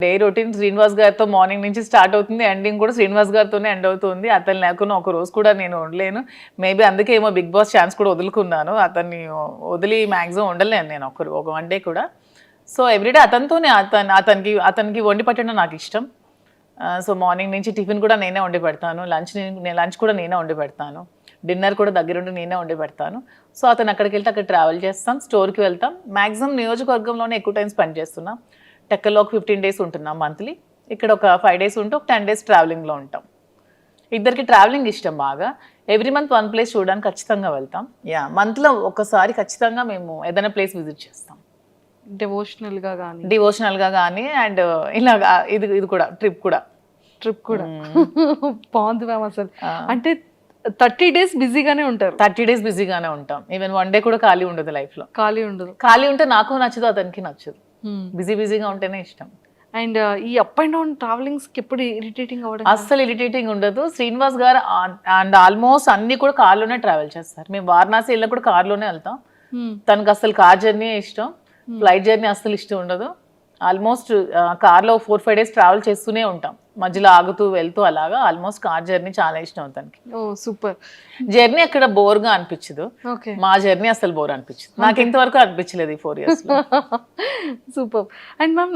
Day routine Srinivas గారితో morning నుంచి start అవుతుంది, ఎండింగ్ కూడా శ్రీనివాస్ గారితోనే ఎండ్ అవుతుంది. అతను లేకుండా ఒక రోజు కూడా నేను ఉండలేను. మేబీ అందుకే ఏమో బిగ్ బాస్ ఛాన్స్ కూడా వదులుకున్నాను. అతన్ని వదిలి మ్యాక్సిమం ఉండలేను నేను ఒక వన్ డే కూడా. సో ఎవ్రీడే అతనితోనే అతనికి వండి పెట్టడం నాకు ఇష్టం. సో మార్నింగ్ నుంచి టిఫిన్ కూడా నేనే వండి పెడతాను, లంచ్ కూడా నేనే వండి పెడతాను, డిన్నర్ కూడా దగ్గరుండి నేనే వండి పెడతాను. సో అతను అక్కడికి వెళ్తే అక్కడ ట్రావెల్ చేస్తాం, స్టోర్కి వెళ్తాం. మ్యాక్సిమం నియోజకవర్గంలోనే ఎక్కువ టైం స్పెండ్ చేస్తున్నాం. టెక్కల్లో ఒక 15 days ఉంటున్నాం మంత్లీ, ఇక్కడ ఒక 5 days ఉంటే ఒక 10 days ట్రావెలింగ్లో ఉంటాం. ఇద్దరికి ట్రావెలింగ్ ఇష్టం బాగా. ఎవ్రీ మంత్ వన్ ప్లేస్ చూడడానికి ఖచ్చితంగా వెళ్తాం. మంత్లో ఒకసారి ఖచ్చితంగా మేము ఏదైనా ప్లేస్ విజిట్ చేస్తాం, డివోషనల్గా కానీ అండ్ ఇలాగా ఇది కూడా ట్రిప్ కూడా బాగుంది మ్యామ్. అసలు అంటే 30 days బిజీగానే ఉంటారు. 30 days బిజీగానే ఉంటాం. ఈవెన్ వన్ డే కూడా ఖాళీ ఉండదు లైఫ్లో. ఖాళీ ఉంటే నాకు నచ్చదు, అతనికి నచ్చదు. బిజీగా ఉంటేనే ఇష్టం. అండ్ ఈ అప్ అండ్ డౌన్ ట్రావెలింగ్స్ ఎప్పుడు ఇరిటేటింగ్ అవ్వడం? అస్సలు ఇరిటేటింగ్ ఉండదు. శ్రీనివాస్ గారు అండ్ ఆల్మోస్ట్ అన్ని కూడా కార్లోనే ట్రావెల్ చేస్తారు. మేము వారణాసి వెళ్ళినా కూడా కార్లోనే వెళ్తాం. తనకు అసలు కార్ జర్నీ ఇష్టం, ఫ్లైట్ జర్నీ అస్సలు ఇష్టం ఉండదు. ఆల్మోస్ట్ కార్లో 4-5 days ట్రావెల్ చేస్తూనే ఉంటాం, మధ్యలో ఆగుతూ వెళ్తూ అలాగా. ఆల్మోస్ట్ కార్ జర్నీ చాలా ఇష్టం అతనికి. సూపర్. జర్నీ అక్కడ బోర్గా అనిపించదు, మా జర్నీ అసలు బోర్ అనిపించదు. నాకు ఇంతవరకు అనిపించలేదు ఈ 4 years లో. సూపర్. And ma'am